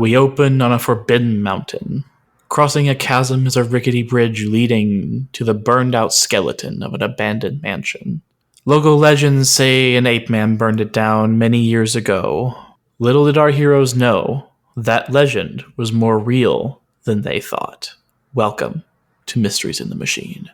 We open on a forbidden mountain. Crossing a chasm is a rickety bridge leading to the burned-out skeleton of an abandoned mansion. Local legends say an ape man burned it down many years ago. Little did our heroes know that legend was more real than they thought. Welcome to Mysteries in the Machine.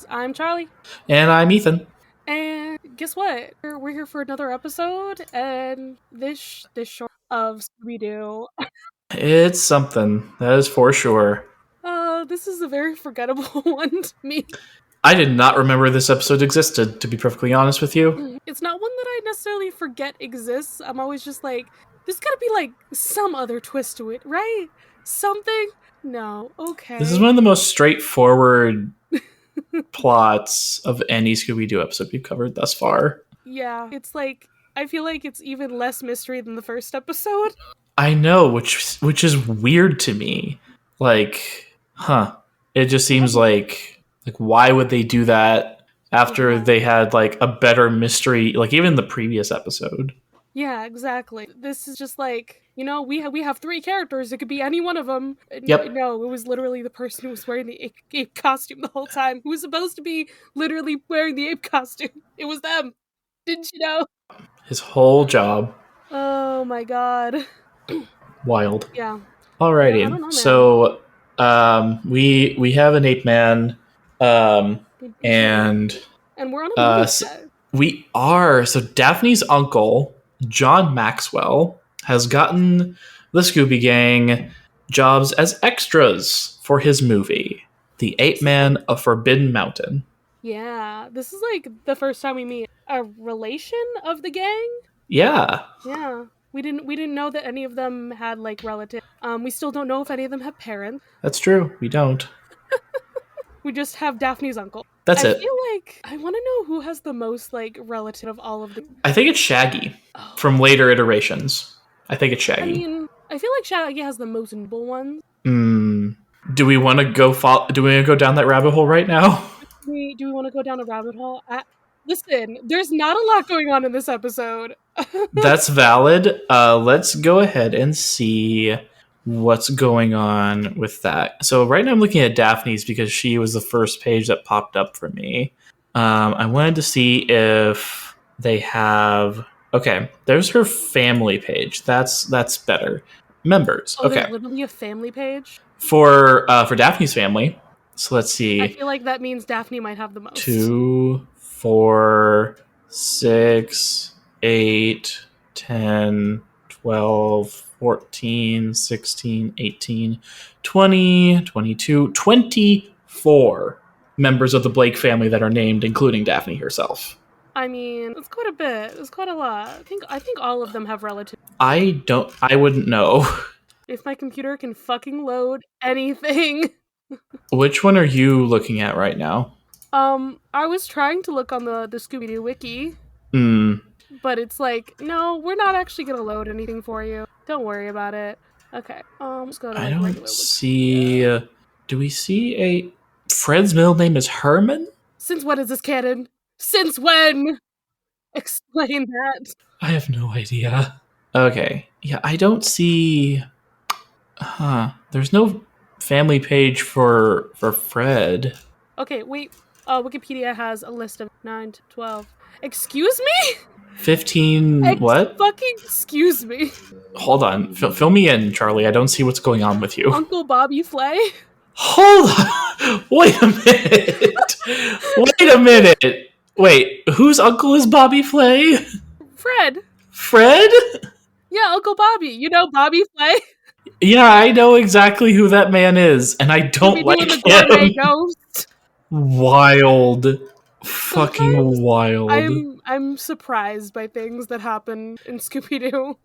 I'm Charlie. And I'm Ethan. And guess what? We're here for another episode, and this short of Scooby-Doo. It's something, that is for sure. This is a very forgettable one to me. I did not remember this episode existed, to be perfectly honest with you. It's not one that I necessarily forget exists. I'm always just like, there's gotta be like some other twist to it, right? Something? No, okay. This is one of the most straightforward plots of any Scooby-Doo episode we've covered thus far. Yeah, it's like, I feel like it's even less mystery than the first episode. I know, which is weird to me. Like, it just seems like why would they do that after they had like a better mystery, like even the previous episode? Yeah, exactly. This is just like, you know, we have three characters. It could be any one of them. Yep. No, it was literally the person who was wearing the ape costume the whole time, who was supposed to be literally wearing the ape costume. It was them. Didn't you know? His whole job. Oh my god. Wild. Yeah. Alrighty. I don't know, man. So, we have an Ape Man, and we're on a movie set. We are. So Daphne's uncle, John Maxwell, has gotten the Scooby Gang jobs as extras for his movie, The Ape Man of Forbidden Mountain. Yeah, this is like the first time we meet a relation of the gang. Yeah. Yeah. We didn't know that any of them had like relatives. We still don't know if any of them have parents. That's true. We don't. We just have Daphne's uncle. That's it. I feel like I want to know who has the most like relative of all of them. I think it's Shaggy from later iterations. I think it's Shaggy. I mean, I feel like Shaggy has the most notable ones. Do we want to go down that rabbit hole right now? Do we want to go down a rabbit hole? Listen, there's not a lot going on in this episode. That's valid. Let's go ahead and see what's going on with that. So right now I'm looking at Daphne's because she was the first page that popped up for me. I wanted to see if they have... Okay, there's her family page. That's better. Members. Oh, okay. There's literally a family page? For Daphne's family. So let's see. I feel like that means Daphne might have the most. 2, 4, 6, 8, 10, 12, 14, 16, 18, 20, 22, 24 members of the Blake family that are named, including Daphne herself. I mean, it's quite a bit. It's quite a lot. I think all of them have relatives. I wouldn't know. If my computer can fucking load anything. Which one are you looking at right now? I was trying to look on the Scooby-Doo wiki. But it's like, no, we're not actually gonna load anything for you. Don't worry about it. Okay. Let's go to I don't see... do we see a... Fred's middle name is Herman? Since when is this canon? Since when? Explain that. I have no idea. Okay. Yeah, I don't see... There's no family page for Fred. Okay, wait. Wikipedia has a list of 9 to 12. Excuse me? 15 what? Fucking excuse me. Hold on. Fill me in, Charlie. I don't see what's going on with you. Uncle Bobby Flay? Hold on. Wait a minute. Wait, whose uncle is Bobby Flay? Fred. Fred? Yeah, Uncle Bobby. You know Bobby Flay? Yeah, I know exactly who that man is, and I don't Scooby-Doo like and the Gourmet him. Ghost. Wild. Fucking Sometimes wild. I'm surprised by things that happen in Scooby-Doo.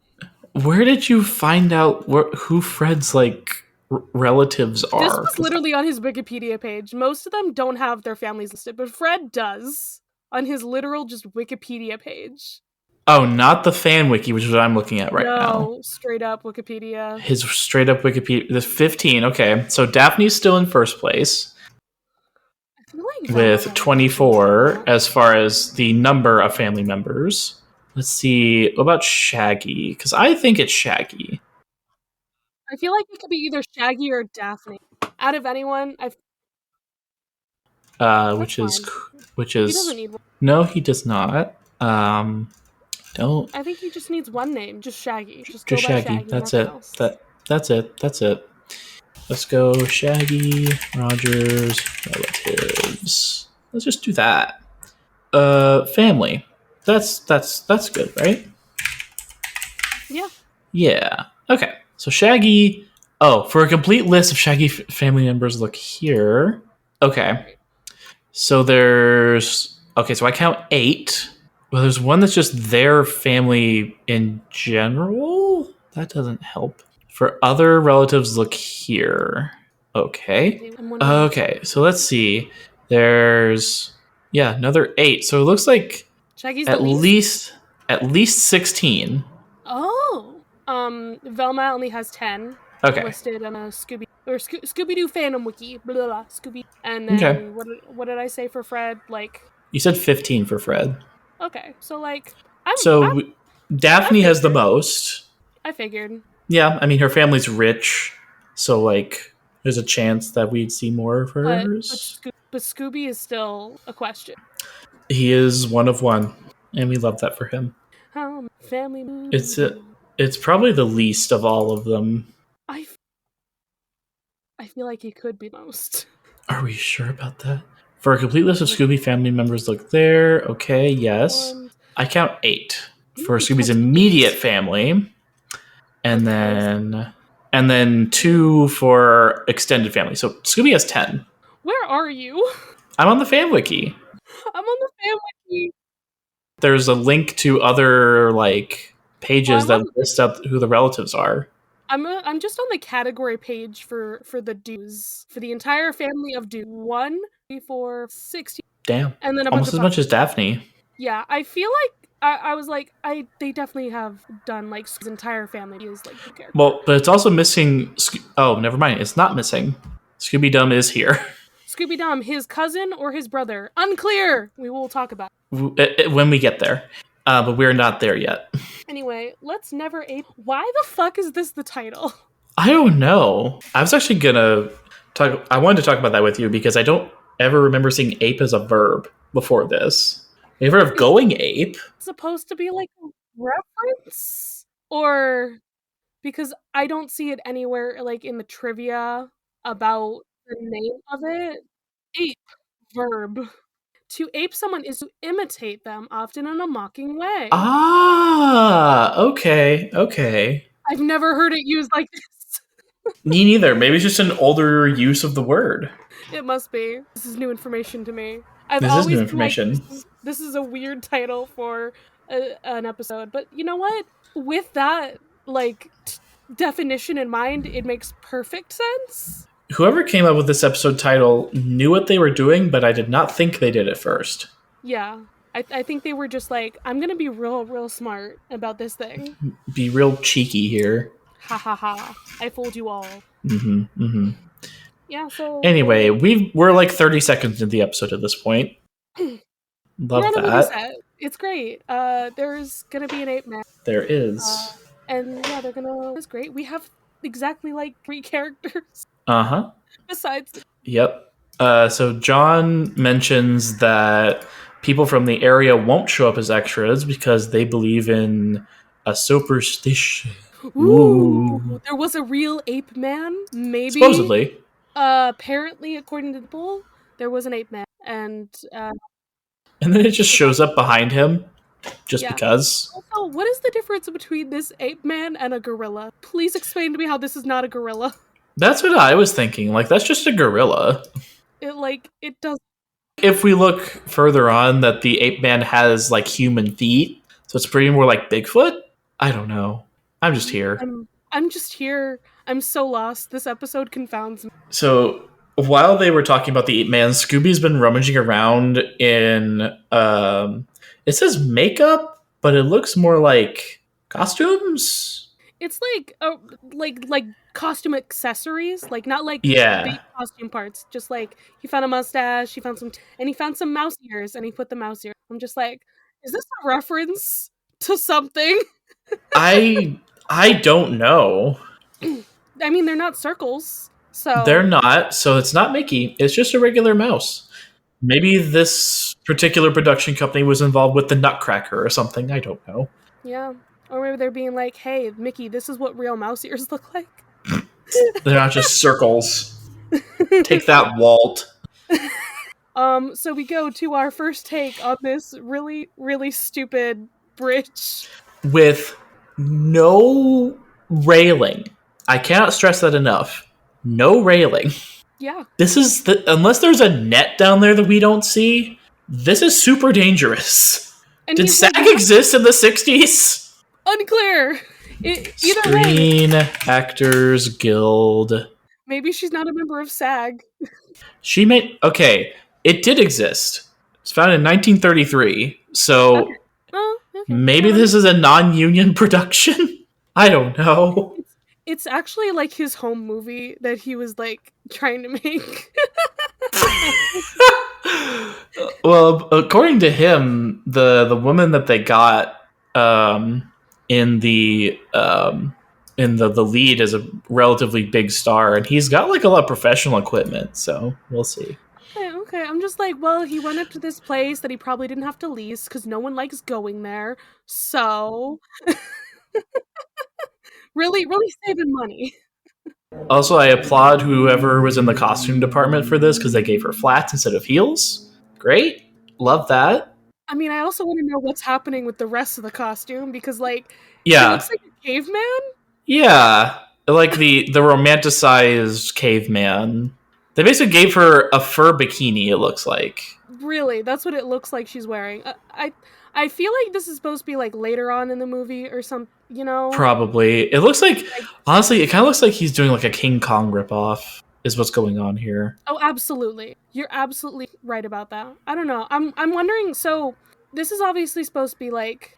Where did you find out who Fred's like relatives This are? was literally on his Wikipedia page. Most of them don't have their families listed, but Fred does on his literal just Wikipedia page. Oh, not the fan wiki, which is what I'm looking at right now. No, straight up Wikipedia. His straight up Wikipedia. There's 15. Okay, so Daphne's still in first place I feel like Velma with got like 15 24 too. as far as the number of family members. Let's see. What about Shaggy? Because I think it's Shaggy. I feel like it could be either Shaggy or Daphne. Out of anyone, that's Which is fine. which He doesn't is need one. no, he does not. Don't I think he just needs one name, just Shaggy. Just go just by Shaggy. Shaggy, That's nothing it. else. That's it. That's it. Let's go Shaggy Rogers relatives. Let's just do that. Family. That's good, right? Yeah. Yeah. Okay. So Shaggy. Oh, for a complete list of Shaggy family members, look here. Okay. Right. So there's okay. So I count 8. Well, there's one that's just their family in general. That doesn't help. For other relatives, look here. Okay. I'm wondering which one. Okay. So let's see. There's another 8. So it looks like Shaggy's the at least? least 16. Oh. Velma only has 10 Okay. listed on a Scooby-Doo fandom wiki. Blah, blah, blah, Scooby. And Okay. then what did I say for Fred? Like, You said 15 for Fred. okay. So like I'm So I Daphne has the figured. most. I figured. Yeah, I mean her family's rich, so like there's a chance that we'd see more of But hers. Scooby is still a question. He is one of one, and we love that for him. How many family It's do it's probably the least of all of them. I I feel like he could be most. Are we sure about that? For a complete list of Scooby family members, look there. Okay, yes. One, I count 8 you for only Scooby's count immediate 8. family, and Okay. then 2 for extended family. So Scooby has 10. Where are you? I'm on the fan wiki. I'm on the family wiki. There's a link to other like Well, pages that list up who the relatives are. I'm just on the category page for the dues for the entire family of dues. 1, 3, 4, 60, Damn, and then a bunch almost of as much as puppets. Daphne. Yeah, I feel like I was like they definitely have done like his entire family is like the character. Well, but it's also missing. Oh, never mind. It's not missing. Scooby Dum is here Scooby Dum, his cousin or his brother? Unclear. We will talk about when we get there, but we're not there yet. Anyway, let's never ape. Why the fuck is this the title? I don't know. I was actually gonna talk. I wanted to talk about that with you because I don't ever remember seeing ape as a verb before this. You ever heard of going ape? It's supposed to be like a reference, or because I don't see it anywhere like in the trivia about the name of it. Ape verb. To ape someone is to imitate them, often in a mocking way. Ah, okay, okay. I've never heard it used like this. Me neither. Maybe it's just an older use of the word. It must be. This is new information to me. I've This is always new been like, information. this is a weird title for an episode. But you know what? With that, like, definition in mind, it makes perfect sense. Whoever came up with this episode title knew what they were doing, but I did not think they did at first. Yeah. I think they were just like, I'm going to be real smart about this thing. Be real cheeky here. Ha ha ha. I fooled you all. Mm-hmm, mm-hmm. Yeah, so... Anyway, we're like 30 seconds into the episode at this point. Love we're on a movie that. set. It's great. There's going to be an Ape Man. There is. And yeah, they're gonna... It's great. We have exactly like 3 characters. Uh-huh. Besides... Yep. So John mentions that people from the area won't show up as extras because they believe in a superstition. Ooh, there was a real Ape Man? Maybe? Supposedly. Apparently, according to the poll, there was an Ape Man. And then it just shows up behind him. just Yeah. because. Also, what is the difference between this ape man and a gorilla? Please explain to me how this is not a gorilla. That's what I was thinking. Like, that's just a gorilla. It does. If we look further on, that the ape man has like human feet, so it's pretty more like Bigfoot. I don't know. I'm just here. I'm just here. I'm so lost. This episode confounds me. So while they were talking about the ape man, Scooby's been rummaging around in it says makeup, but it looks more like costumes. It's like costume accessories, like not like Yeah. fake costume parts. Just like he found a mustache, he found and he found some mouse ears, and he put the mouse ears. I'm just like, is this a reference to something? I don't know. I mean, they're not circles, They're so not, so it's not Mickey. It's just a regular mouse. Maybe this particular production company was involved with the Nutcracker or something. I don't know. yeah. Or maybe they're being like, "Hey, Mickey, this is what real mouse ears look like." They're not just circles. Take that, Walt. So we go to our first take on this really, really stupid bridge. With no railing. I cannot stress that enough. No railing. Yeah. This is unless there's a net down there that we don't see, this is super dangerous. And Did he's SAG like, exist in the 60s? unclear. Either way, Screen Actors Guild. maybe she's not a member of SAG. She made okay. It did exist. It's founded in 1933. Okay. So Oh, okay. maybe this is a non-union production. I don't know. It's actually like his home movie that he was like trying to make. Well, according to him, the woman that they got in the lead is a relatively big star, and he's got like a lot of professional equipment. So we'll see. Okay. I'm just like, well, he went up to this place that he probably didn't have to lease because no one likes going there. So, really, really saving money. Also, I applaud whoever was in the costume department for this because they gave her flats instead of heels. Great, love that. I mean, I also want to know what's happening with the rest of the costume because, like, she Yeah, looks like a caveman. yeah, like the romanticized caveman. They basically gave her a fur bikini. It looks like. Really, that's what it looks like she's wearing. I feel like this is supposed to be like later on in the movie or some, you know. Probably. It looks like, Like, honestly, it kind of looks like he's doing like a King Kong ripoff, is what's going on here. oh, absolutely. You're absolutely right about that. I don't know. I'm wondering. So this is obviously supposed to be like.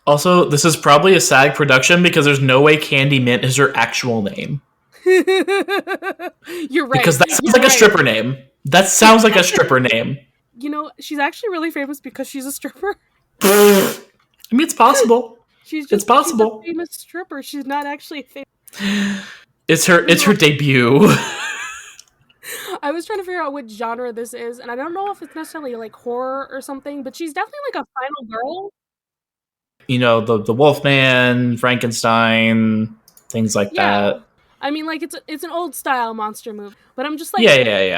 Also, this is probably a SAG production because there's no way Candy Mint is her actual name. You're right. Because that sounds You're like a right. stripper name. That sounds like a stripper name. You know, she's actually really famous because she's a stripper. I mean, it's possible. She's possible. a famous stripper. She's not actually famous. It's her debut. I was trying to figure out which genre this is, and I don't know if it's necessarily like horror or something, but she's definitely like a final girl. You know, the Wolfman, Frankenstein, things like that. I mean, like it's an old style monster movie, but I'm just like, Yeah.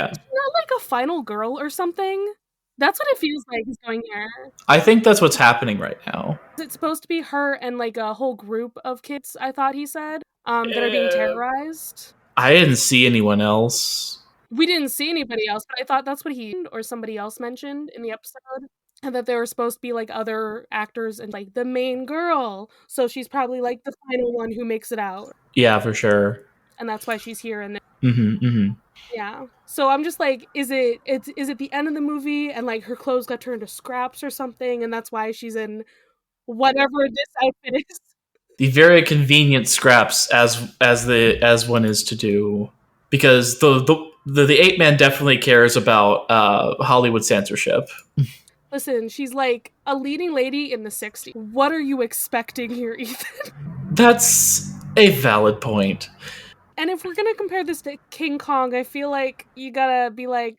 she's not like a final girl or something. That's what it feels like is going here. I think that's what's happening right now. It's supposed to be her and like a whole group of kids, I thought he said, that are being terrorized. I didn't see anyone else. We didn't see anybody else, but I thought that's what he or somebody else mentioned in the episode. And that there were supposed to be like other actors and like the main girl. So she's probably like the final one who makes it out. Yeah, for sure. And that's why she's here and Mm-hmm. yeah. So I'm just like, is it the end of the movie and like her clothes got turned to scraps or something, and that's why she's in whatever this outfit is? The very convenient scraps as one is to do, because the Ape Man definitely cares about Hollywood censorship. Listen, she's like a leading lady in the 60s. What are you expecting here, Ethan? That's a valid point. And if we're gonna compare this to King Kong, I feel like you gotta be like,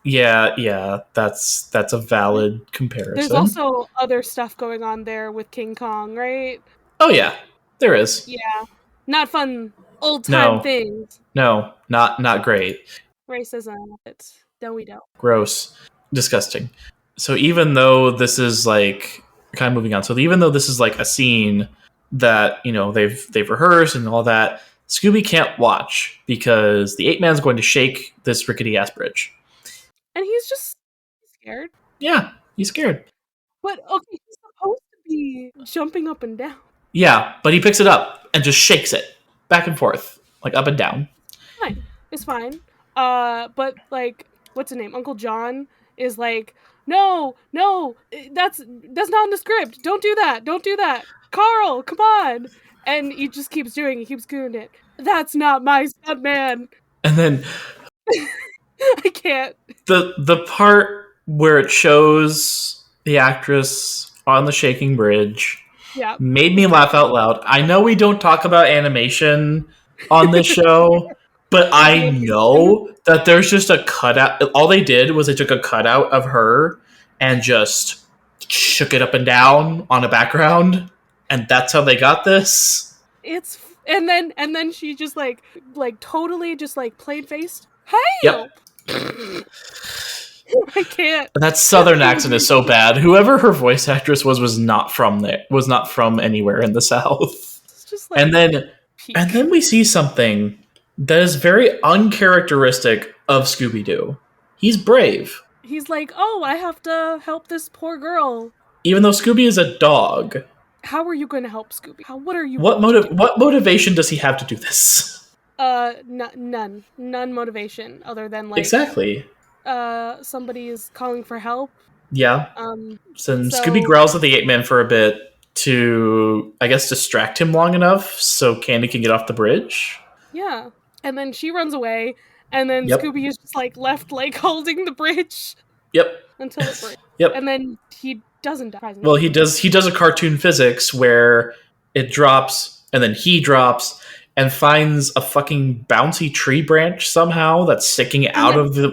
Yeah, that's a valid comparison. there's also other stuff going on there with King Kong, right? Oh yeah, there is. Yeah. Not fun old time No. things. No, not great. Racism. No, we don't. Gross. Disgusting. So even though this is like kind of moving on. So even though this is like a scene that they've rehearsed and all that, Scooby can't watch because the Ape Man's going to shake this rickety ass bridge. And he's just scared. Yeah, he's scared. But okay, he's supposed to be jumping up and down. Yeah, but he picks it up and just shakes it back and forth, like up and down. Fine. It's fine. But like, what's his name? Uncle John is like, no, that's not in the script. Don't do that. Don't do that. Carl, come on. And he just keeps doing it. He keeps doing it. That's not my stuntman. And then I can't. the part where it shows the actress on the shaking bridge Yeah. made me laugh out loud. I know we don't talk about animation on this show, but I know that there's just a cutout. All they did was they took a cutout of her and just shook it up and down on a background, and that's how they got this. It's and then she just like totally just like plain faced. Yep. I can't. That southern accent is so bad. Whoever her voice actress was not from there. Was not from anywhere in the South. It's just like And then we see something that is very uncharacteristic of Scooby-Doo. He's brave. He's like, oh, I have to help this poor girl. Even though Scooby is a dog. How are you going to help Scooby? What are you? What motivation does he have to do this? None motivation other than like exactly. Somebody is calling for help. Yeah. So Scooby growls at the Ape Man for a bit to, I guess, distract him long enough so Candy can get off the bridge. Yeah. And then she runs away, and then Scooby is just like left like holding the bridge. Yep. Until it breaks. Yep. And then he doesn't die. Well, he does a cartoon physics where it drops and then he drops and finds a fucking bouncy tree branch somehow that's sticking out of the.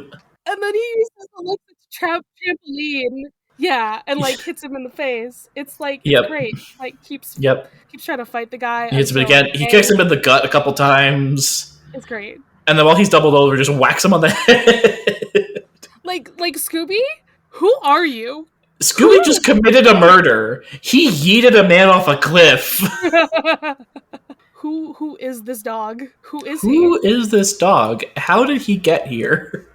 And then he uses the electric trampoline. Yeah, and like hits him in the face. It's like it's great. Like keeps trying to fight the guy. He hits him again. He kicks him in the gut a couple times. It's great. And then while he's doubled over, just whacks him on the head. Like Scooby? Who are you? Scooby just committed a murder. He yeeted a man off a cliff. Who is this dog? Who is this dog? How did he get here?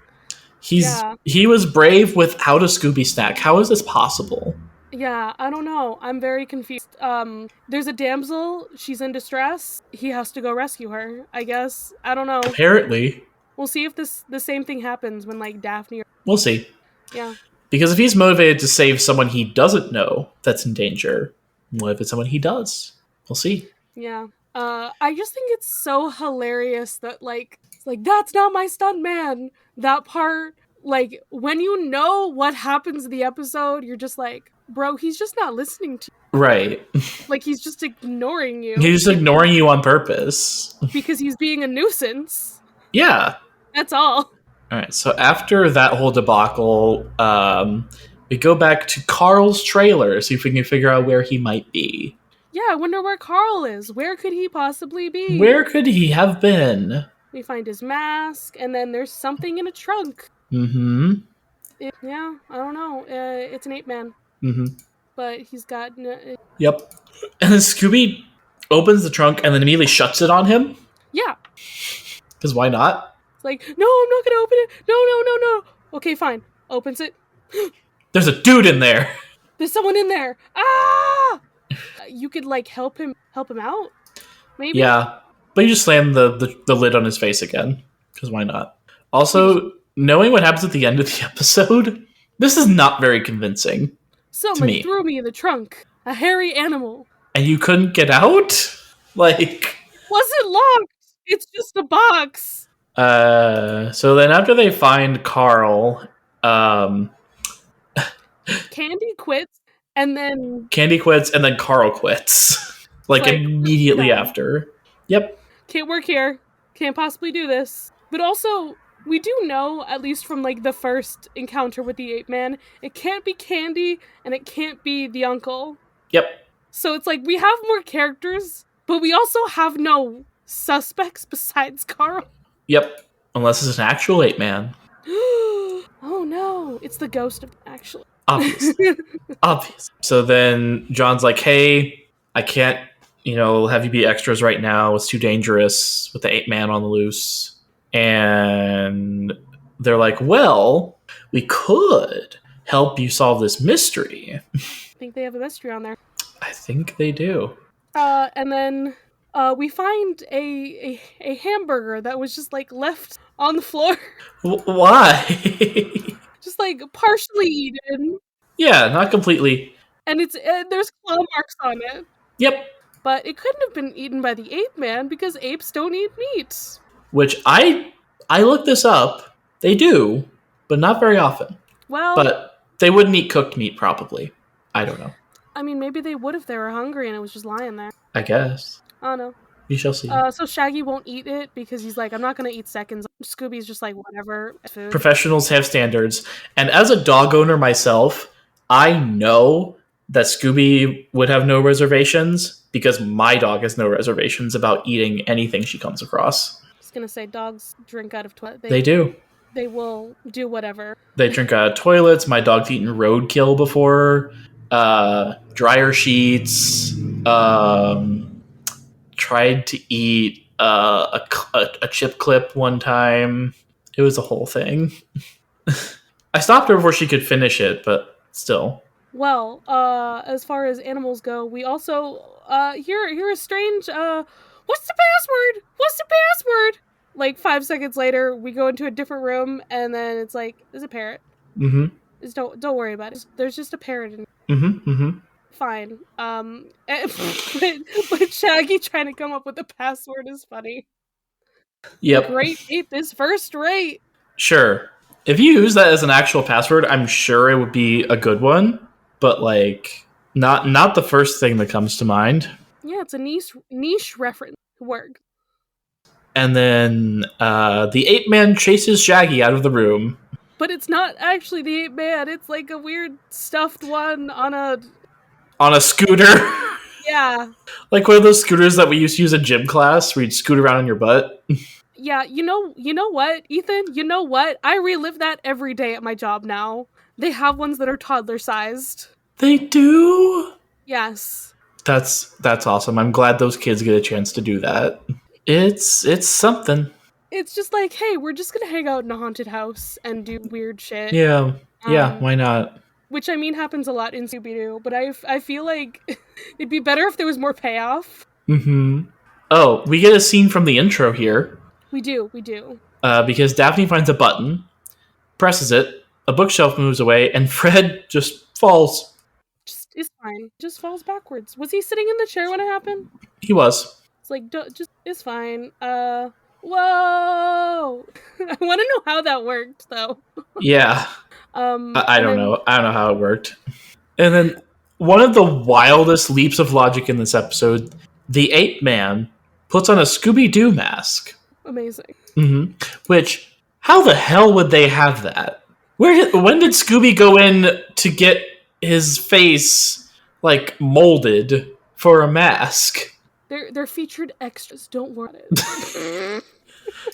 He was brave without a Scooby snack. How is this possible? Yeah, I don't know. I'm very confused. There's a damsel. She's in distress. He has to go rescue her, I guess. I don't know. Apparently. We'll see if the same thing happens when like Daphne. We'll see. Yeah. Because if he's motivated to save someone he doesn't know that's in danger, what if it's someone he does? We'll see. Yeah. I just think it's so hilarious that like it's like that's not my stunt man. That part, like when you know what happens in the episode, you're just like, bro, he's just not listening to you. Right. Like he's just ignoring you. He's just ignoring you on purpose. Because he's being a nuisance. Yeah. That's all. Alright, so after that whole debacle, we go back to Carl's trailer, see if we can figure out where he might be. Yeah, I wonder where Carl is. Where could he possibly be? Where could he have been? We find his mask, and then there's something in a trunk. Mm-hmm. Yeah, I don't know. It's an Ape Man. Mm-hmm. But he's got... Yep. And then Scooby opens the trunk and then immediately shuts it on him? Yeah. Because why not? It's like, no, I'm not gonna open it. No. Okay, fine. Opens it. There's a dude in there. There's someone in there. Ah! You could like help him out, maybe. Yeah, but you just slam the lid on his face again. Because why not? Also, knowing what happens at the end of the episode, this is not very convincing. Someone threw me in the trunk. A hairy animal. And you couldn't get out? Like, wasn't locked. It's just a box. So then after they find Carl, Candy quits, and then Carl quits. like immediately after. Yep. Can't work here. Can't possibly do this. But also, we do know, at least from like the first encounter with the Ape Man, it can't be Candy, and it can't be the uncle. Yep. So it's like we have more characters, but we also have no suspects besides Carl. Yep. Unless it's an actual Ape Man. Oh no, it's the ghost of actually. Obviously. Obvious. So then John's like, hey, I can't, have you be extras right now. It's too dangerous with the Ape Man on the loose. And they're like, well, we could help you solve this mystery. I think they have a mystery on there. I think they do. And then we find a hamburger that was just like left on the floor, Why? just like partially eaten, Yeah, not completely. and there's claw marks on it. Yep. But it couldn't have been eaten by the ape man because apes don't eat meat. Which I looked this up. They do, but not very often. Well, But they wouldn't eat cooked meat, probably. I don't know. I mean, maybe they would if they were hungry and it was just lying there. I guess. I don't know. We shall see. So Shaggy won't eat it because he's like, I'm not gonna eat seconds. Scooby's just like, whatever. Food. Professionals have standards. And as a dog owner myself, I know that Scooby would have no reservations because my dog has no reservations about eating anything she comes across. I was gonna say dogs drink out of toilet. They do. They will do whatever. They drink out of toilets. My dog's eaten roadkill before. Dryer sheets. Tried to eat a chip clip one time. It was a whole thing. I stopped her before she could finish it, but still. Well, as far as animals go, we also hear a strange what's the password? What's the password? Like 5 seconds later, we go into a different room, and then it's like, there's a parrot. Mm-hmm. Just don't worry about it. There's just a parrot in. Mm-hmm. Mm-hmm. Fine. But Shaggy trying to come up with a password is funny. Yep. Great ape is first rate. Sure. If you use that as an actual password, I'm sure it would be a good one, but like not the first thing that comes to mind. Yeah, it's a niche reference. Work. And then the Ape Man chases Shaggy out of the room. But it's not actually the Ape Man. It's like a weird stuffed one on a scooter. Yeah. Like one of those scooters that we used to use in gym class where you'd scoot around on your butt. Yeah, you know what, Ethan? You know what? I relive that every day at my job now. They have ones that are toddler sized. They do? Yes. That's awesome. I'm glad those kids get a chance to do that. It's something. It's just like, hey, we're just gonna hang out in a haunted house and do weird shit. Yeah. Why not? Which, I mean, happens a lot in Scooby-Doo, but I feel like it'd be better if there was more payoff. Mm-hmm. Oh, we get a scene from the intro here. We do. Because Daphne finds a button, presses it, a bookshelf moves away, and Fred just falls. It's fine. Just falls backwards. Was he sitting in the chair when it happened? He was. It's like, it's fine. Whoa! I want to know how that worked, though. Yeah. I don't know. I don't know how it worked. And then one of the wildest leaps of logic in this episode, the Ape Man puts on a Scooby-Doo mask. Amazing. Mm-hmm. Which, how the hell would they have that? When did Scooby go in to get his face, like, molded for a mask? They're featured extras. Don't worry about it.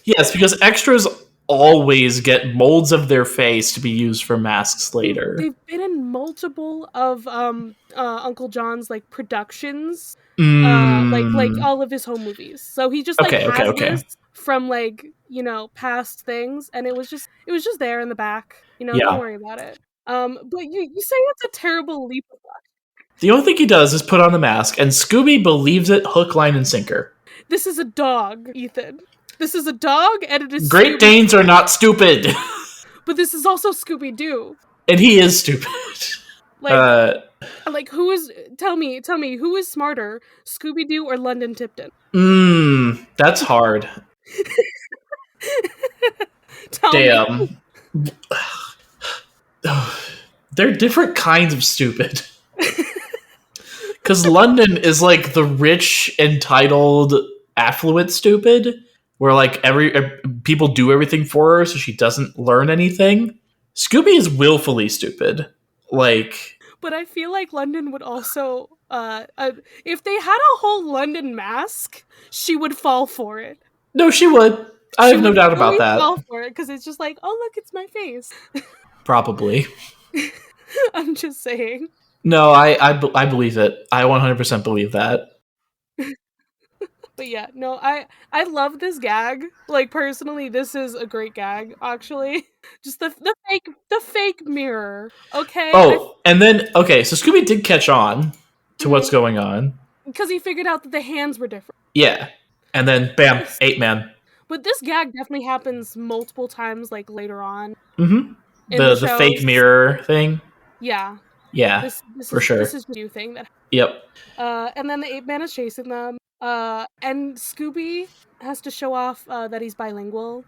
Yes, because extras always get molds of their face to be used for masks later. They've been in multiple of Uncle John's like productions, like all of his home movies. So he just has this from like past things, and it was just there in the back. Don't worry about it. But you say it's a terrible leap of luck. The only thing he does is put on the mask, and Scooby believes it hook, line, and sinker. This is a dog, Ethan. This is a dog, and it is Great Danes are not stupid. But this is also Scooby-Doo. And he is stupid. Like who is... Tell me, who is smarter, Scooby-Doo or London Tipton? That's hard. Damn. They're different kinds of stupid. Because London is like the rich, entitled, affluent stupid, where like people do everything for her, so she doesn't learn anything. Scooby is willfully stupid. Like, but I feel like London would also, if they had a whole London mask, she would fall for it. No, she would. I have no doubt about that. Fall for it because it's just like, oh look, it's my face. Probably. I'm just saying. No, I believe it. I 100% believe that. But yeah, no, I love this gag. Like personally, this is a great gag. Actually, just the fake mirror. Okay, Oh, and then okay, so Scooby did catch on to what's going on. because he figured out that the hands were different. Yeah, and then bam, This, Ape Man. but this gag definitely happens multiple times, like later on Mm-hmm. in the The fake shows. mirror thing. Yeah, Yeah, this for is sure. this is a new thing that. Yep. And then the ape man is chasing them. And Scooby has to show off that he's bilingual.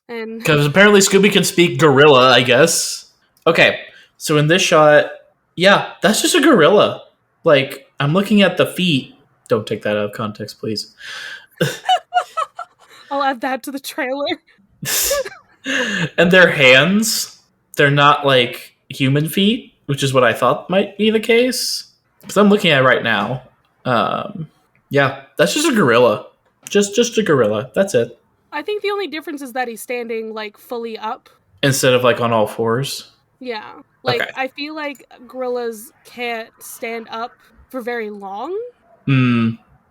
And Because apparently Scooby can speak gorilla, I guess. Okay, so in this shot, yeah, that's just a gorilla. Like, I'm looking at the feet. Don't take that out of context, please. I'll add that to the trailer. And their hands, they're not like human feet, which is what I thought might be the case. Because I'm looking at it right now. Um, yeah, that's just a gorilla. Just a gorilla. That's it. I think the only difference is that he's standing like fully up. Instead of like on all fours. Yeah. Okay. Like I feel like gorillas can't stand up for very long Hmm.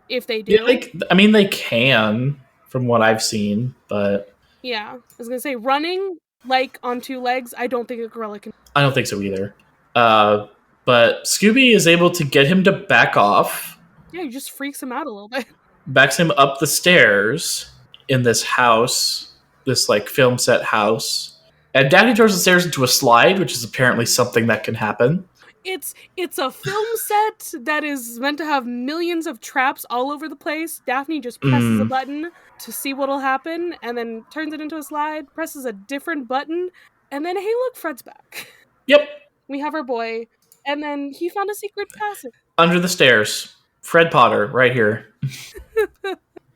if they Yeah, do. like I mean, they can from what I've seen, but Yeah. I was going to say running like on two legs, I don't think a gorilla can. I don't think so either. Uh, but Scooby is able to get him to back off, Yeah, he just freaks him out a little bit. backs him up the stairs in this house, this like film set house, and Daddy turns the stairs into a slide, which is apparently something that can happen. It's a film set that is meant to have millions of traps all over the place. Daphne just presses a Mm, button to see what'll happen and then turns it into a slide, presses a different button, and then hey look, Fred's back. yep, We have our boy, and then he found a secret passage. under the stairs. Fred Potter, right here.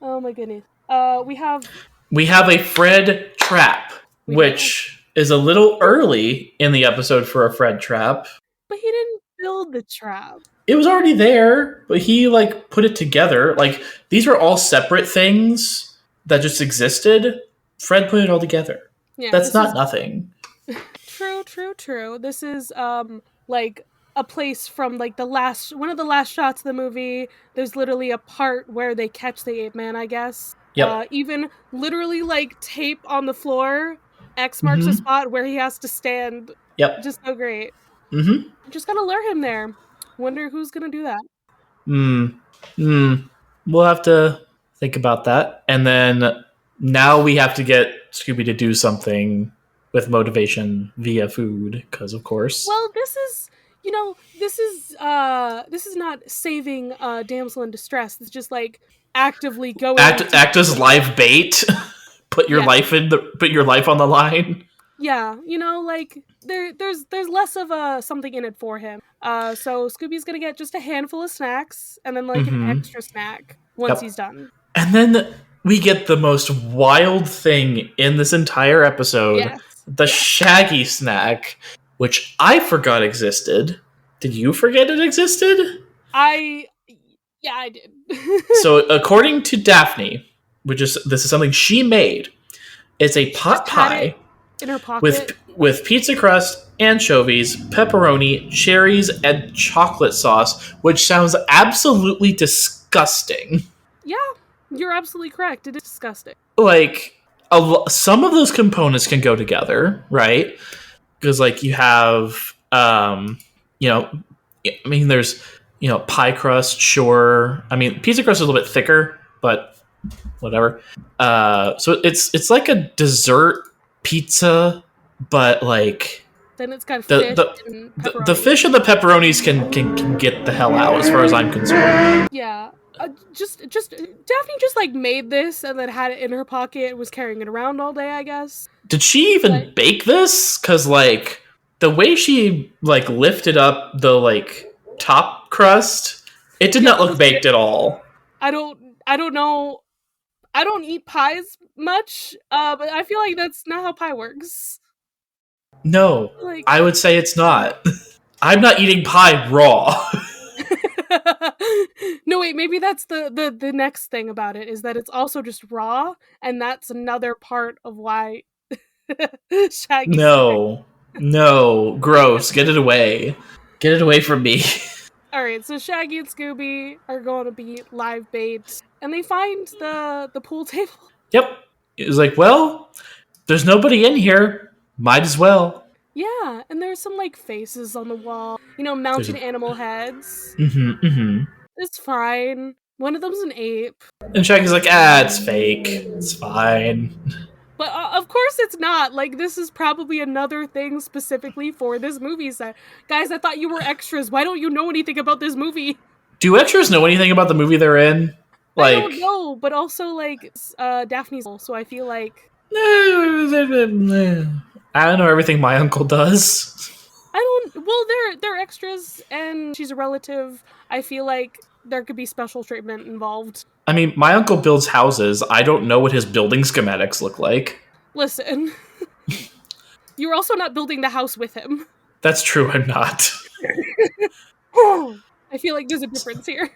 Oh my goodness. We have We have a Fred trap, we do. which is a little early in the episode for a Fred trap. But he didn't build the trap. It was already there, but he like put it together. Like these are all separate things that just existed. Fred put it all together. Yeah, That's this is not nothing. true. This is like a place from like the last one of the last shots of the movie. There's literally a part where they catch the ape man, I guess. Yep. Even literally like tape on the floor. X marks a Mm-hmm. spot where he has to stand. Yep. Just so great. Mm-hmm. Just gotta lure him there. Wonder who's gonna do that. Hmm. Hmm. We'll have to think about that. And then now we have to get Scooby to do something with motivation via food, because of course. Well, this is this is not saving damsel in distress. It's just like actively going to Act as live bait. yeah. Put your life on the line. Yeah, like there's less of a something in it for him. So Scooby's gonna get just a handful of snacks and then like an Mm-hmm. extra snack once Yep. he's done. And then we get the most wild thing in this entire episode, Yes, the yes. Shaggy snack, which I forgot existed. Did you forget it existed? I did. So according to Daphne, this is something she made, it's a She just pot had it pie in her pocket. with pizza crust, anchovies, pepperoni, cherries, and chocolate sauce, which sounds absolutely disgusting. Yeah, you're absolutely correct. It is disgusting. Like some of those components can go together, right? Because like you have, you know, I mean, there's pie crust, sure. I mean, pizza crust is a little bit thicker, but whatever. So it's like a dessert pizza, but like Then it's got the fish the and the pepperoni. fish and the pepperonis can get the hell out as far as I'm concerned. Yeah. Just Daphne just like made this and then had it in her pocket, was carrying it around all day, I guess. Did she even But bake this? Because like the way she like lifted up the like top crust, it did yeah, not look baked at all. I don't know. I don't eat pies much, but I feel like that's not how pie works. No, Like I would say it's not. I'm not eating pie raw. no wait, maybe that's the next thing about it is that it's also just raw, and that's another part of why Shaggy snack. No. No, gross. Get it away. Get it away from me. All right, so Shaggy and Scooby are going to be live bait, and they find the pool table. Yep. It was like, well, there's nobody in here. Might as well. Yeah, and there's some like faces on the wall, There's mounted a. animal heads. Mm-hmm, mm-hmm. It's fine. One of them's an ape. And Shaggy's like, ah, it's fake. It's fine. But of course it's not. Like, this is probably another thing specifically for this movie set. Guys, I thought you were extras. Why don't you know anything about this movie? Do extras know anything about the movie they're in? I don't Like, know, but also, like, Daphne's so I feel like. I don't know everything my uncle does. I don't. Well, they're extras, and she's a relative. I feel like there could be special treatment involved. I mean, my uncle builds houses. I don't know what his building schematics look like. Listen, you're also not building the house with him. That's true, I'm not. I feel like there's a difference here.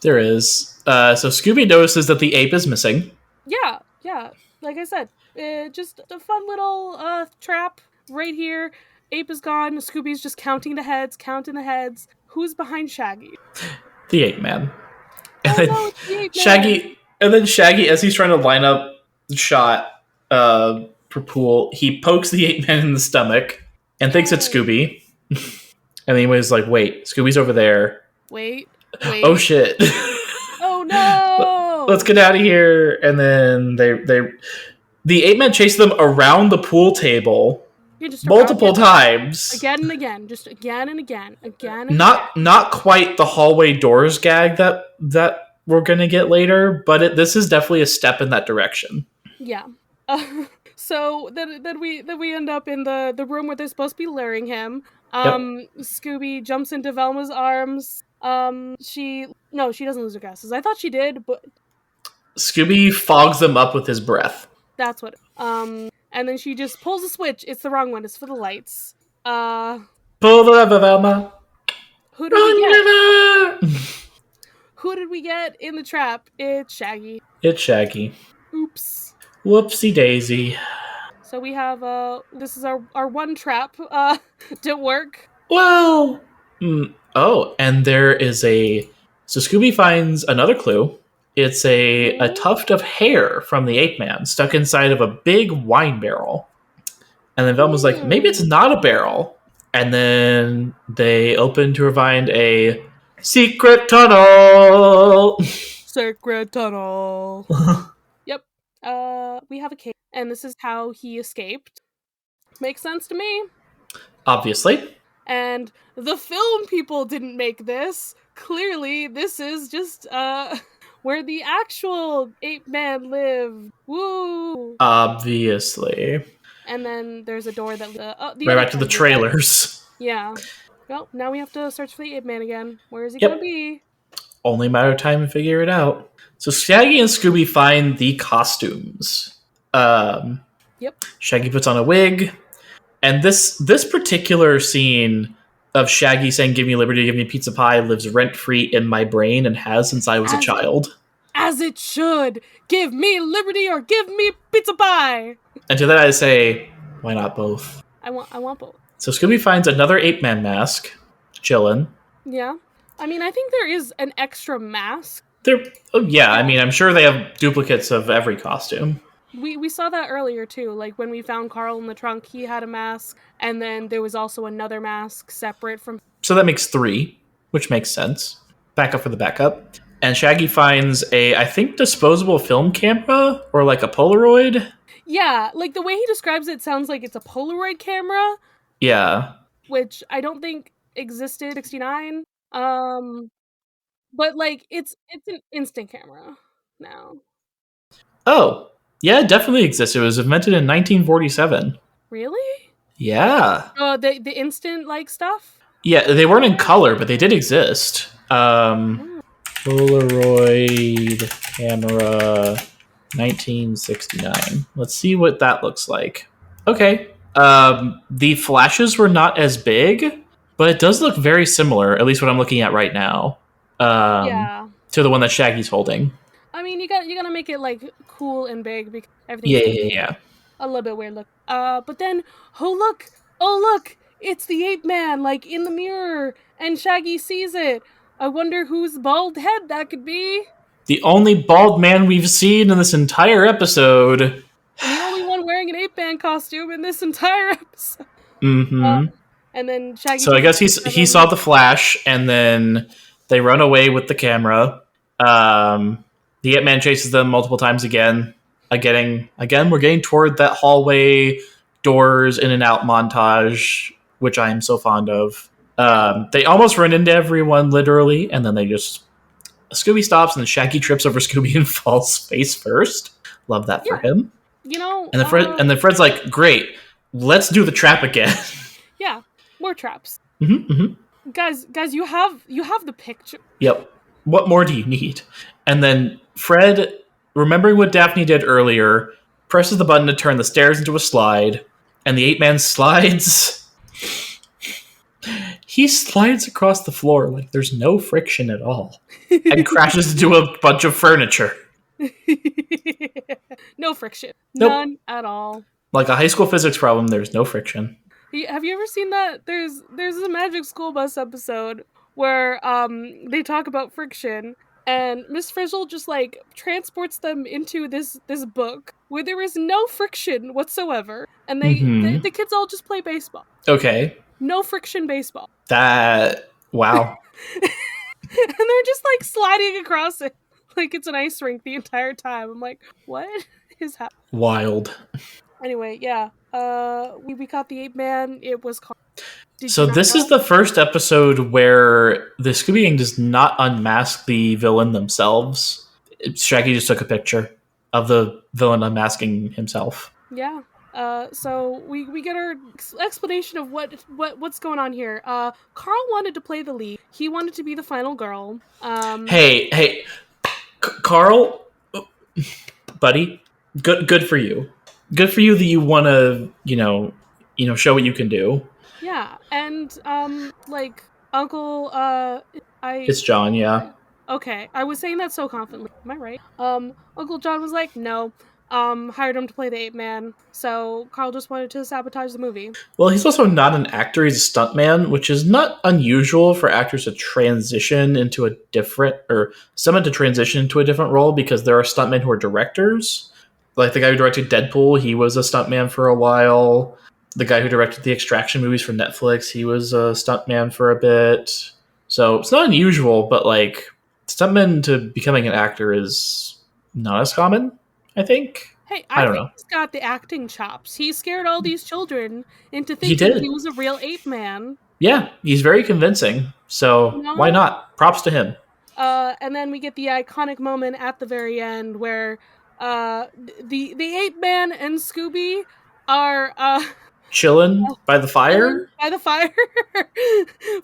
There is. So Scooby notices that the ape is missing. Yeah. Like I said, just a fun little trap right here. Ape is gone. Scooby's just counting the heads. Who's behind Shaggy? The Ape Man. And Oh then no, it's the Ape Man. Shaggy, as he's trying to line up the shot for Pool, he pokes the Ape Man in the stomach and thinks it's Scooby. And then he was like, wait, Scooby's over there. Wait. Oh shit. Oh no! Let's get out of here. And then the Ape Man chased them around the pool table multiple times. Again and again. Just again and again. Not quite the hallway doors gag that we're gonna get later, but this is definitely a step in that direction. Yeah. So then we end up in the room where they're supposed to be luring him. Scooby jumps into Velma's arms. She doesn't lose her glasses. I thought she did, but Scooby fogs them up with his breath. That's what. And then she just pulls a switch. It's the wrong one. It's for the lights. Pull the lever, Velma. Who did we get? Who did we get in the trap? It's Shaggy. It's Shaggy. Oops. Whoopsie daisy. So we have this is our one trap didn't work. Well, and there is so Scooby finds another clue. It's a tuft of hair from the Ape Man stuck inside of a big wine barrel. And then Velma's like, maybe it's not a barrel. And then they open to find a secret tunnel. Secret tunnel. Yep. We have a cave, and this is how he escaped. Makes sense to me. Obviously. And the film people didn't make this. Clearly, this is just where the actual Ape Man lived. Woo! Obviously. And then there's a door that right back to the trailers. Yeah. Well, now we have to search for the Ape Man again. Where is he gonna be? Only a matter of time to figure it out. So Shaggy and Scooby find the costumes. Yep. Shaggy puts on a wig. And this particular scene of Shaggy saying, give me liberty, give me pizza pie, lives rent-free in my brain and has since I was a child. As it should. Give me liberty or give me pizza pie. And to that I say, why not both? I want both. So Scooby finds another Ape Man mask, chillin'. Yeah. I mean, I think there is an extra mask. I mean, I'm sure they have duplicates of every costume. We saw that earlier, too. Like, when we found Carl in the trunk, he had a mask. And then there was also another mask separate from... So that makes 3, which makes sense. Backup for the backup. And Shaggy finds I think, disposable film camera? Or like a Polaroid? Yeah, like, the way he describes it sounds like it's a Polaroid camera. Yeah. Which I don't think existed in 69. But, like, it's an instant camera now. Oh, yeah, it definitely exists. It was invented in 1947. Really? Yeah. The instant, like, stuff? Yeah, they weren't in color, but they did exist. Polaroid camera 1969. Let's see what that looks like. Okay. The flashes were not as big, but it does look very similar, at least what I'm looking at right now. To the one that Shaggy's holding. I mean, you gotta make it like cool and big because everything's yeah. a little bit weird look. But then, oh look, oh look, it's the Ape Man, like in the mirror, and Shaggy sees it. I wonder whose bald head that could be. The only bald man we've seen in this entire episode. And the only one wearing an Ape Man costume in this entire episode. Mm-hmm. And then Shaggy So I takes a guess picture of he saw him. the flash, and then they run away with the camera. The Ant Man chases them multiple times again. We're getting toward that hallway doors in and out montage, which I am so fond of. Yeah. They almost run into everyone literally, and then they just Scooby stops, and then Shaggy trips over Scooby and falls face first. Love that for Yeah. him. You know, And then Fred's like, "Great, let's do the trap again." yeah, more traps. Mm-hmm. Guys, you have the picture. Yep. What more do you need? And then Fred, remembering what Daphne did earlier, presses the button to turn the stairs into a slide, and the Ape Man slides. He slides across the floor like there's no friction at all, and crashes into a bunch of furniture. No friction. Nope. None at all. Like a high school physics problem, there's no friction. Have you ever seen that? There's a Magic School Bus episode where they talk about friction, and Miss Frizzle just like transports them into this book where there is no friction whatsoever, and the kids all just play baseball. Okay. No friction baseball. Wow. And they're just like sliding across it like it's an ice rink the entire time. I'm like, what is happening? Wild. Anyway, yeah. We caught the Ape Man. It was called. So this is the first episode where the Scooby Gang does not unmask the villain themselves. Shaggy just took a picture of the villain unmasking himself. Yeah. So we get our explanation of what's going on here. Carl wanted to play the lead. He wanted to be the final girl. Hey, Carl, buddy, good for you. Good for you that you want to, show what you can do. Yeah, and like Uncle It's John, yeah. Okay, I was saying that so confidently. Am I right? Uncle John was like, no. Hired him to play the Ape Man, so Carl just wanted to sabotage the movie. Well, he's also not an actor; he's a stuntman, which is not unusual for actors to transition into a different, or someone to transition into a different role, because there are stuntmen who are directors. Like the guy who directed Deadpool, he was a stuntman for a while. The guy who directed the Extraction movies for Netflix, he was a stuntman for a bit. So it's not unusual, but like stuntman to becoming an actor is not as common, I think. Hey, I don't think know. he's got the acting chops. He scared all these children into thinking he was a real Ape Man. Yeah, he's very convincing. So why not? Props to him. And then we get the iconic moment at the very end where the Ape Man and Scooby are chilling by the fire.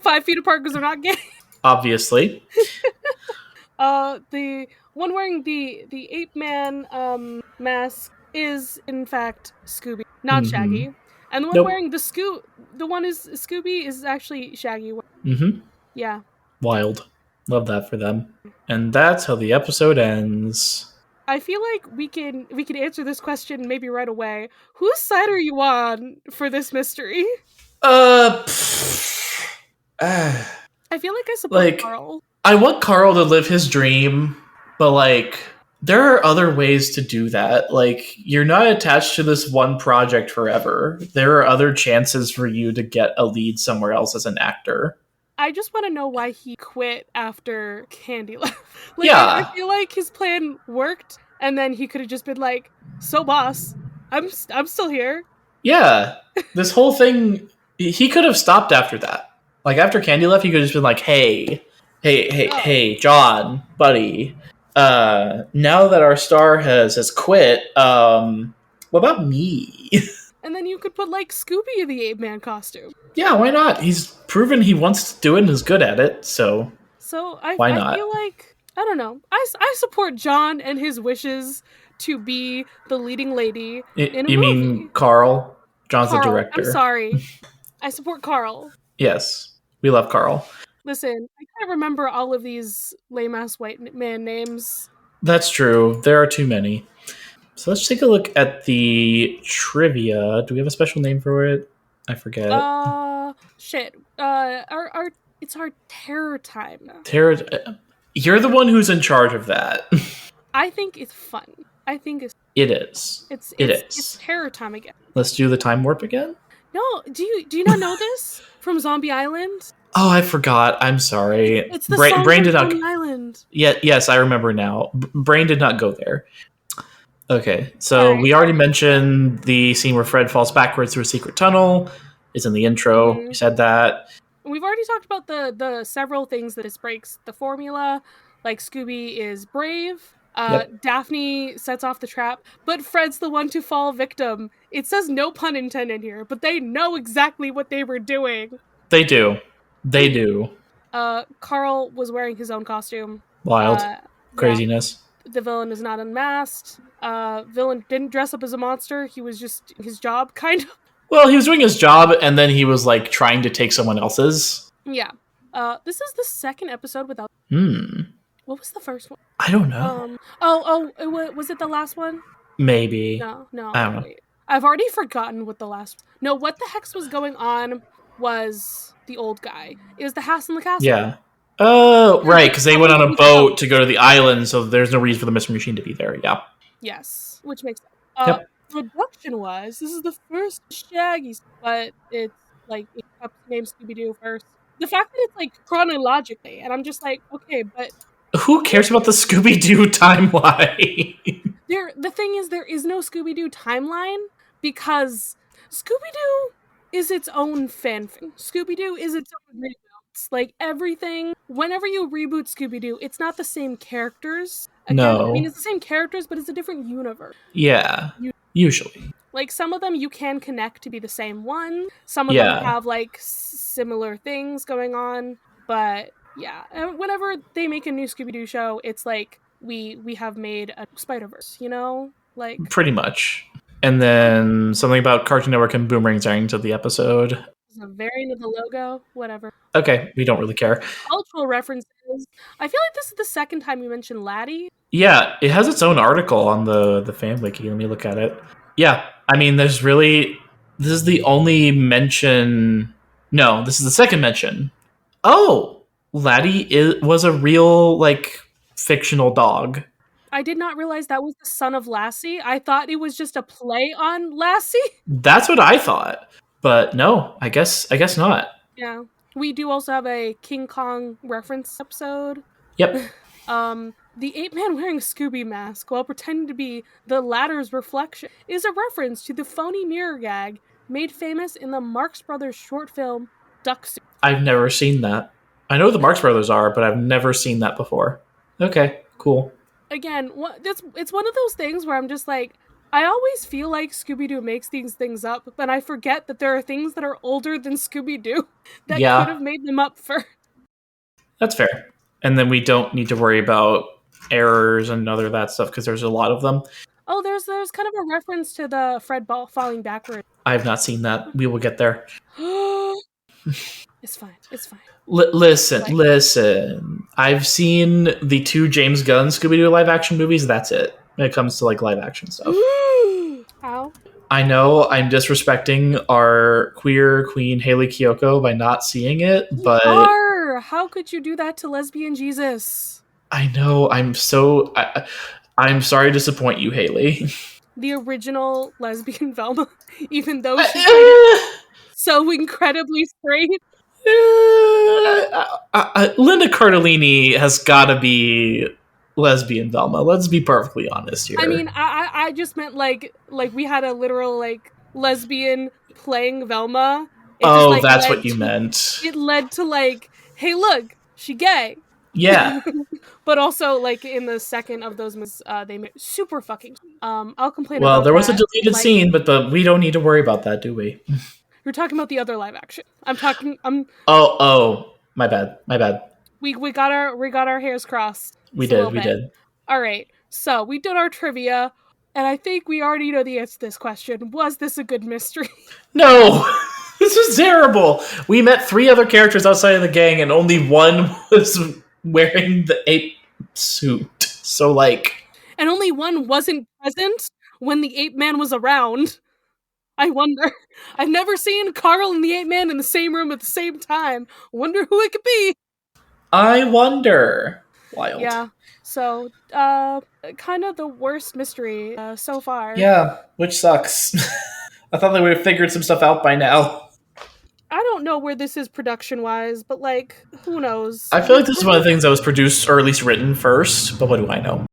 5 feet apart because they're not gay. Obviously. The one wearing the Ape Man mask is in fact Scooby, not Shaggy. And the one wearing the one is Scooby is actually Shaggy. Yeah. Wild. Love that for them. And that's how the episode ends. I feel like we can answer this question maybe right away. Whose side are you on for this mystery? I feel like I support Carl. I want Carl to live his dream, but like there are other ways to do that. Like you're not attached to this one project forever. There are other chances for you to get a lead somewhere else as an actor. I just want to know why he quit after Candy left. I feel like his plan worked, and then he could have just been like, "So, boss, I'm still here." Yeah, this whole thing, he could have stopped after that. Like after Candy left, he could have just been like, "Hey, John, buddy. Now that our star has quit, what about me?" And then you could put like Scooby in the Ape Man costume. Yeah, why not? He's proven he wants to do it and is good at it, so why not? I feel like, I don't know. I support John and his wishes to be the leading lady in a movie. You mean Carl? John's the director. I'm sorry. I support Carl. Yes, we love Carl. Listen, I can't remember all of these lame-ass white man names. That's true. There are too many. So let's take a look at the trivia. Do we have a special name for it? I forget. Shit. Our it's our terror time now. Tara, you're the one who's in charge of that. I think it's fun. I think It is. It it's is. terror time again. Let's do the time warp again. No, do you not know this from Zombie Island? Oh, I forgot. I'm sorry. It's the song Brain from did not. Zombie Island. Yeah, yes, I remember now. Brain did not go there. Okay, so Sorry, we already sorry. mentioned the scene where Fred falls backwards through a secret tunnel. Is in the intro. We Mm-hmm. said that. We've already talked about the several things that this breaks the formula. Like Scooby is brave. Yep, Daphne sets off the trap, but Fred's the one to fall victim. It says no pun intended here, but they know exactly what they were doing. they do. They do. Carl was wearing his own costume. Wild Yeah, craziness. the villain is not unmasked. Villain didn't dress up as a monster. He was just his job, kind of. Well, he was doing his job, and then he was like trying to take someone else's. Yeah. This is the second episode without. Hmm. What was the first one? I don't know. Was it the last one? Maybe. I No. don't know. Wait, I've already forgotten what the last. No, what the hex was going on was the old guy. It was the house in the castle. Yeah. Oh, They're right, just because they went traveling on to a the show. boat to go to the island, so there's no reason for the mystery machine to be there. Yeah. Yes, which makes sense. Yep. Production wise, this is the first Shaggy, but it's like it kept the name Scooby Doo first. The fact that it's like chronologically, and I'm just like, okay, but Who cares about the Scooby Doo timeline? the thing is there is no Scooby Doo timeline because Scooby Doo is its own fanfic. Scooby Doo is its own reboots. Like everything, whenever you reboot Scooby Doo, it's not the same characters. Again, I mean, No. it's the same characters, but it's a different universe. Yeah. Usually. Like some of them you can connect to be the same one. Some of them Yeah. have like similar things going on, but yeah, and whenever they make a new Scooby Doo show, it's like we have made a Spider Verse, you know, like Pretty much. And then something about Cartoon Network and Boomerang starting to the episode. it's a variant of the logo, whatever. Okay, we don't really care. Cultural references. I feel like this is the second time you mentioned Laddie. Yeah, it has its own article on the fan wiki. Let me look at it. Yeah, I mean, there's really this is the only mention. No, this is the second mention. Oh, was a real like fictional dog. I did not realize that was the son of Lassie. I thought it was just a play on Lassie. That's what I thought, but no, I guess not. Yeah. We do also have a King Kong reference episode. Yep, The ape man wearing a Scooby mask while pretending to be the latter's reflection is a reference to the phony mirror gag made famous in the Marx Brothers short film Duck Soup. I've never seen that. I know who the Marx Brothers are, but I've never seen that before. Okay, cool. Again, it's one of those things where I'm just like, I always feel like Scooby-Doo makes these things up, but I forget that there are things that are older than Scooby-Doo that could Yeah, have made them up for. that's fair. And then we don't need to worry about errors and other that stuff because there's a lot of them. Oh, there's kind of a reference to the Fred ball falling backwards. I have not seen that. We will get there. It's fine. It's fine. Listen, Like, listen. I've seen the two James Gunn Scooby Doo live action movies. That's it when it comes to like live action stuff. how? I know I'm disrespecting our queer queen Haley Kiyoko by not seeing it, but How could you do that to lesbian Jesus? I know I'm sorry to disappoint you, Haley. The original lesbian Velma, even though she played so incredibly straight. Linda Cardellini has got to be lesbian Velma. Let's be perfectly honest here. I mean, I just meant like we had a literal like lesbian playing Velma. It just, Oh, like, that's what you meant. It led to like, hey, look, she gay. Yeah. But also, like in the second of those movies, they made super fucking. I'll complain. Well, about there was a that. deleted Like, scene, but we don't need to worry about that, do we? You're talking about the other live action. I'm talking. Oh, my bad. We got our hairs crossed. We just a little did. bit. All right. So we did our trivia, and I think we already know the answer to this question. Was this a good mystery? No, this is terrible. We met 3 other characters outside of the gang, and only one was wearing the ape suit. So, like, And only one wasn't present when the ape man was around. I wonder. I've never seen Carl and the Ape Man in the same room at the same time. Wonder who it could be. I wonder. Wild. Yeah. So, kind of the worst mystery so far. Yeah, which sucks. I thought they would have figured some stuff out by now. I don't know where this is production wise, but like, who knows? I feel like this is one of the things that was produced or at least written first, but what do I know?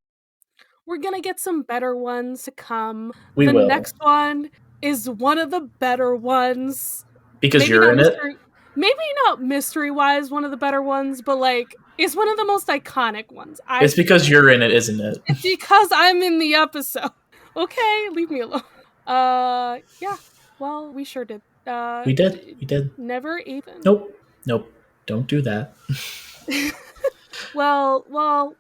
We're gonna get some better ones to come. We The will. next one is one of the better ones. Because Maybe you're not in it? mystery. Maybe not mystery wise one of the better ones, but like it's one of the most iconic ones. It's because you're in it, isn't it? It's because I'm in the episode. Okay, leave me alone. Yeah. Well, we sure did. We did. We did. Never even. Nope. Don't do that. Well,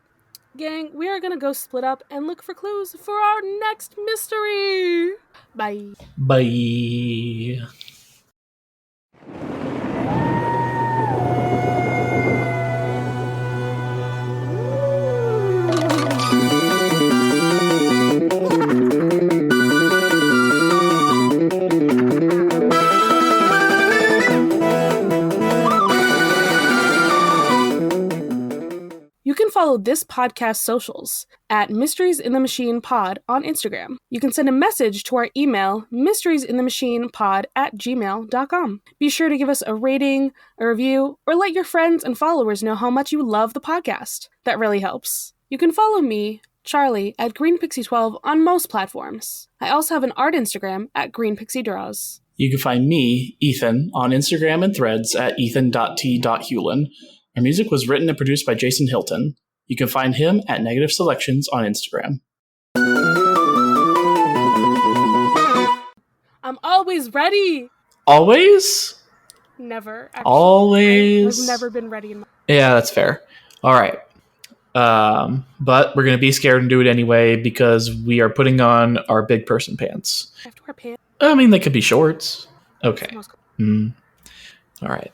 gang, we are gonna go split up and look for clues for our next mystery. Bye. Bye. You can follow this podcast socials at Mysteries in the Machine Pod on Instagram. You can send a message to our email, mysteriesinthe@gmail.com. Be sure to give us a rating, a review, or let your friends and followers know how much you love the podcast. That really helps. You can follow me, Charlie, at GreenPixie12 on most platforms. I also have an art Instagram at GreenPixieDraws. You can find me, Ethan, on Instagram and Threads at ethan.t.hewlin. Our music was written and produced by Jason Hilton. You can find him at Negative Selections on Instagram. I'm always ready. Always? Never. Actually. Always? I've never been ready in my... Yeah, that's fair. All right. But we're going to be scared and do it anyway because we are putting on our big person pants. I have to wear pants. I mean, they could be shorts. Okay. All right.